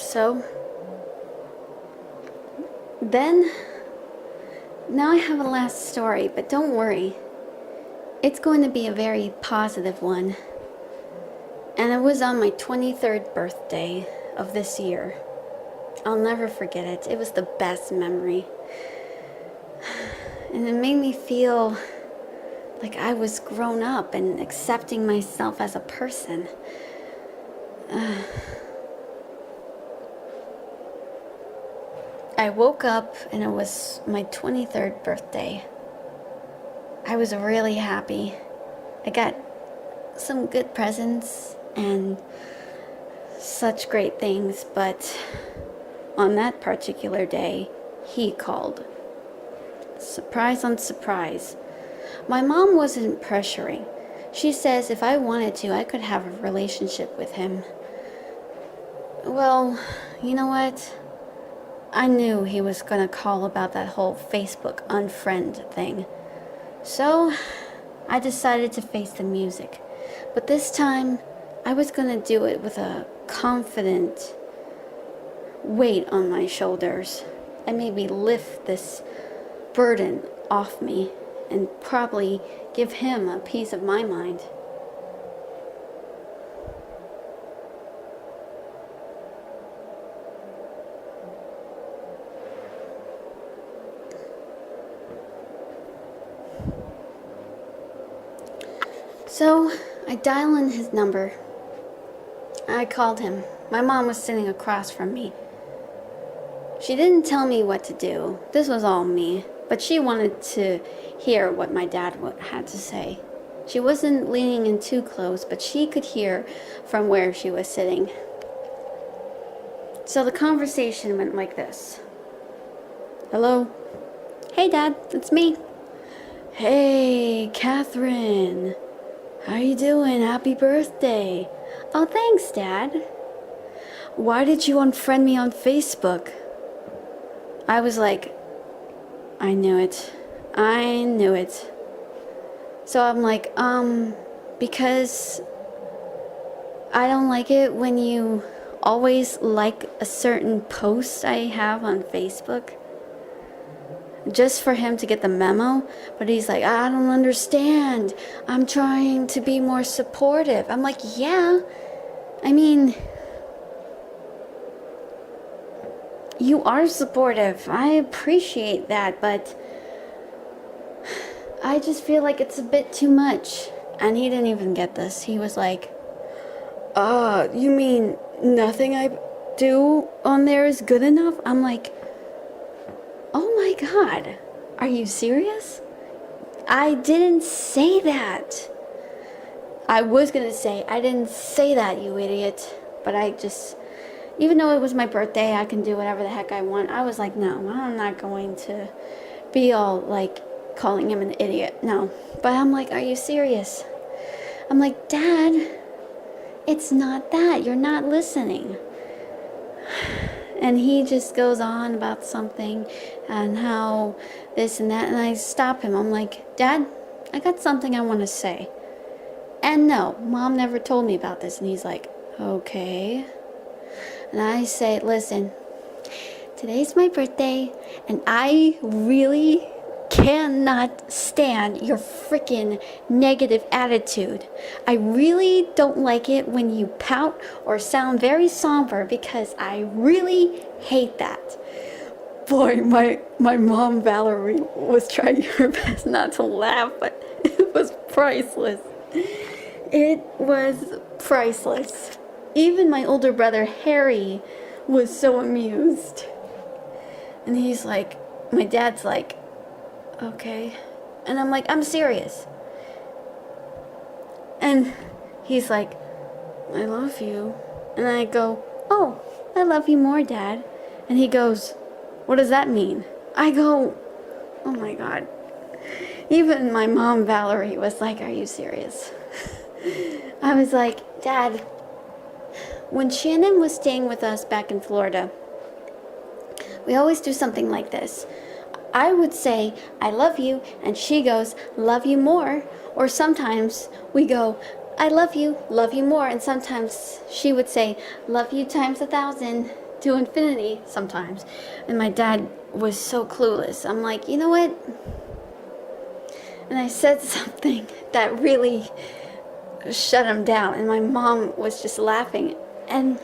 So, then, now I have a last story, but don't worry. It's going to be a very positive one. And it was on my 23rd birthday of this year. I'll never forget it. It was the best memory. And it made me feel like I was grown up and accepting myself as a person. I woke up and it was my 23rd birthday. I was really happy. I got some good presents and such great things, but on that particular day, he called. Surprise on surprise. My mom wasn't pressuring. She says if I wanted to, I could have a relationship with him. Well, you know what? I knew he was gonna call about that whole Facebook unfriend thing. So, I decided to face the music. But this time, I was gonna do it with a confident weight on my shoulders and maybe lift this burden off me and probably give him a piece of my mind. So, I dial in his number. I called him. My mom was sitting across from me. She didn't tell me what to do. This was all me. But she wanted to hear what my dad had to say. She wasn't leaning in too close, but she could hear from where she was sitting. So the conversation went like this. Hello? Hey, Dad, it's me. Hey, Katherine. How you doing? Happy birthday. Oh, thanks, Dad. Why did you unfriend me on Facebook? I was like, I knew it. I knew it. So I'm like, because I don't like it when you always like a certain post I have on Facebook. Just for him to get the memo, but he's like, I don't understand. I'm trying to be more supportive. I'm like, yeah. I mean, you are supportive. I appreciate that, but I just feel like it's a bit too much. And he didn't even get this. He was like, you mean nothing I do on there is good enough? I'm like, oh my God, are you serious? I didn't say that. I was gonna say, I didn't say that, you idiot. But I just, even though it was my birthday, I can do whatever the heck I want. I was like, no, I'm not going to be all like calling him an idiot. No. But I'm like, are you serious? I'm like, Dad, it's not that. You're not listening. And he just goes on about something and how this and that. And I stop him. I'm like, Dad, I got something I want to say. And no, Mom never told me about this. And he's like, okay. And I say, listen, today's my birthday. And I really cannot stand your freaking negative attitude. I really don't like it when you pout or sound very somber because I really hate that. Boy, my mom Valerie was trying her best not to laugh, but it was priceless. It was priceless. Even my older brother Harry was so amused. And he's like, my dad's like, okay. And I'm like, I'm serious. And he's like, I love you. And I go, oh, I love you more, Dad. And he goes, what does that mean? I go, oh my God. Even my mom, Valerie, was like, are you serious? I was like, Dad, when Shannon was staying with us back in Florida, we always do something like this. I would say, I love you, and she goes, love you more. Or sometimes we go, I love you more. And sometimes she would say, love you times 1,000. to infinity sometimes. And my dad was so clueless. I'm like, you know what? And I said something that really shut him down. And my mom was just laughing. And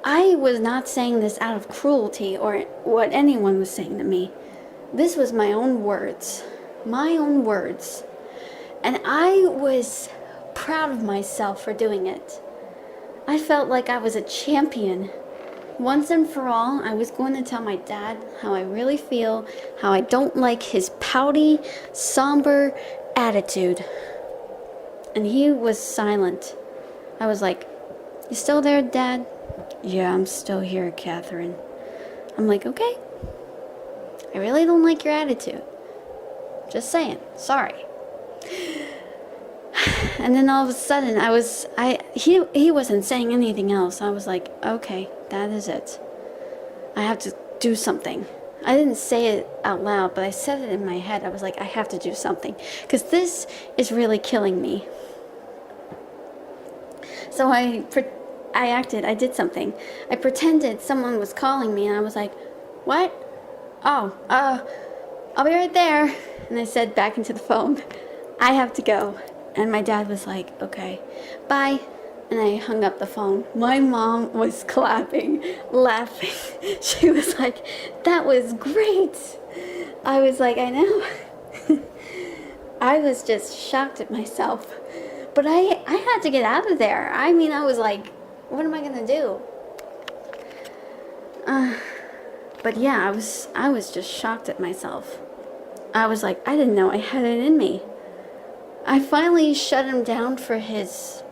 I was not saying this out of cruelty or what anyone was saying to me. This was my own words. My own words. And I was proud of myself for doing it. I felt like I was a champion. Once and for all, I was going to tell my dad how I really feel, how I don't like his pouty, somber attitude. And he was silent. I was like, "You still there, Dad?" "Yeah, I'm still here, Katherine." I'm like, "Okay. I really don't like your attitude. Just saying. Sorry." And then all of a sudden, he wasn't saying anything else. I was like, "Okay, that is it. I have to do something." I didn't say it out loud, but I said it in my head. I was like, I have to do something, because this is really killing me. So I did something. I pretended someone was calling me, and I was like, "What? Oh, I'll be right there." And I said back into the phone, "I have to go." And my dad was like, "Okay, bye." And I hung up the phone. My mom was clapping, laughing. She was like, "That was great." I was like, "I know." I was just shocked at myself. But I had to get out of there. I mean, I was like, what am I going to do? But yeah, I was just shocked at myself. I was like, I didn't know I had it in me. I finally shut him down for his...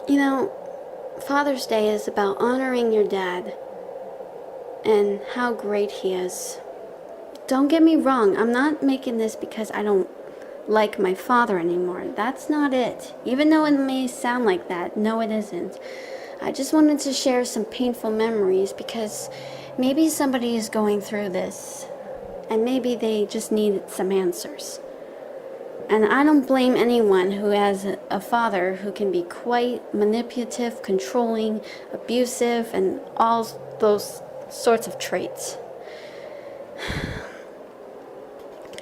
You know, Father's Day is about honoring your dad and how great he is. Don't get me wrong, I'm not making this because I don't like my father anymore. That's not it. Even though it may sound like that, no it isn't. I just wanted to share some painful memories because maybe somebody is going through this and maybe they just need some answers. And I don't blame anyone who has a father who can be quite manipulative, controlling, abusive, and all those sorts of traits.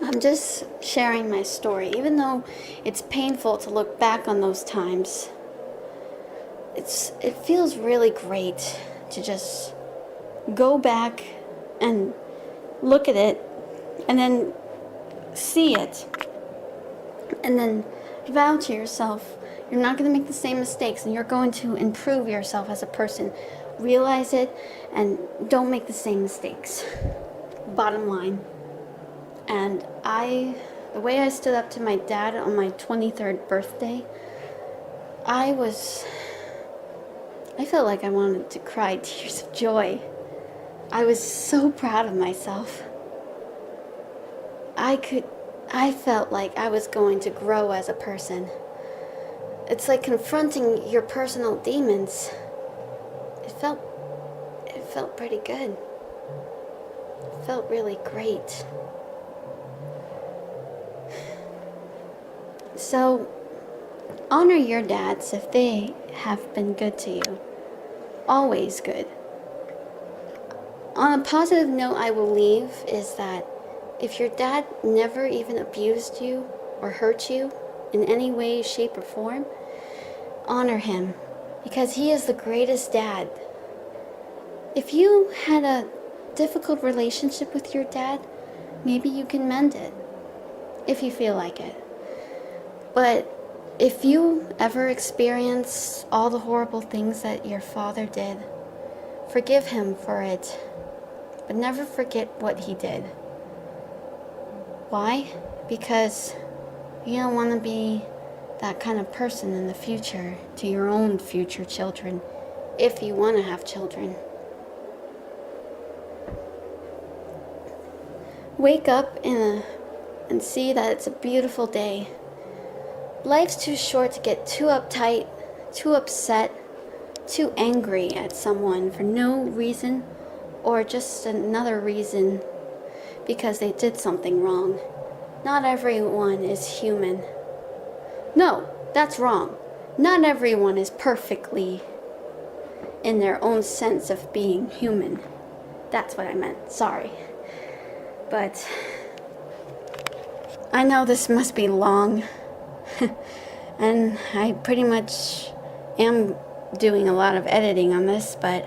I'm just sharing my story, even though it's painful to look back on those times. It feels really great to just go back and look at it and then see it. And then vow to yourself, you're not going to make the same mistakes and you're going to improve yourself as a person. Realize it and don't make the same mistakes. Bottom line. And the way I stood up to my dad on my 23rd birthday, I felt like I wanted to cry tears of joy. I was so proud of myself. I felt like I was going to grow as a person. It's like confronting your personal demons. It felt pretty good. It felt really great. So, honor your dads if they have been good to you. Always good. On a positive note I will leave is that if your dad never even abused you or hurt you in any way, shape, or form, honor him because he is the greatest dad. If you had a difficult relationship with your dad, maybe you can mend it if you feel like it. But if you ever experience all the horrible things that your father did, forgive him for it, but never forget what he did. Why? Because you don't want to be that kind of person in the future to your own future children, if you want to have children. Wake up and see that it's a beautiful day. Life's too short to get too uptight, too upset, too angry at someone for no reason or just another reason because they did something wrong. Not everyone is human. No, that's wrong. Not everyone is perfectly in their own sense of being human. That's what I meant. Sorry. But I know this must be long. And I pretty much am doing a lot of editing on this, but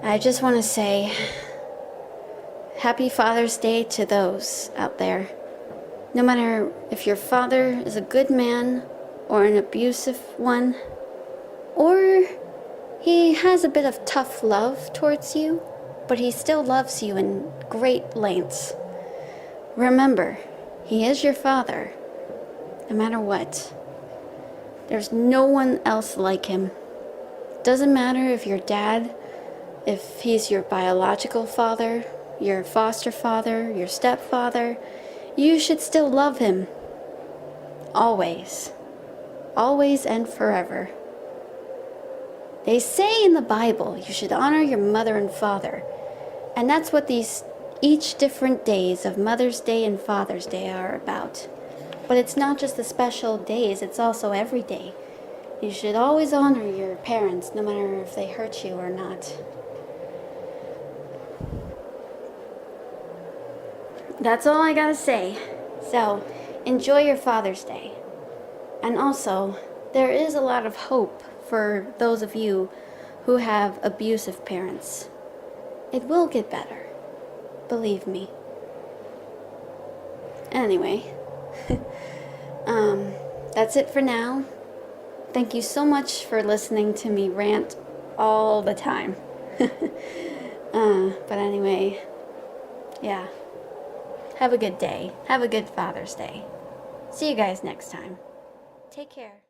I just want to say Happy Father's Day to those out there. No matter if your father is a good man or an abusive one, or he has a bit of tough love towards you, but he still loves you in great lengths. Remember, he is your father, no matter what. There's no one else like him. Doesn't matter if your dad, if he's your biological father, your foster father, your stepfather, you should still love him. Always. Always and forever. They say in the Bible you should honor your mother and father. And that's what these each different days of Mother's Day and Father's Day are about. But it's not just the special days, it's also every day. You should always honor your parents, no matter if they hurt you or not. That's all I gotta say. So, enjoy your Father's Day. And also, there is a lot of hope for those of you who have abusive parents. It will get better. Believe me. Anyway, that's it for now. Thank you so much for listening to me rant all the time. But anyway, yeah. Have a good day. Have a good Father's Day. See you guys next time. Take care.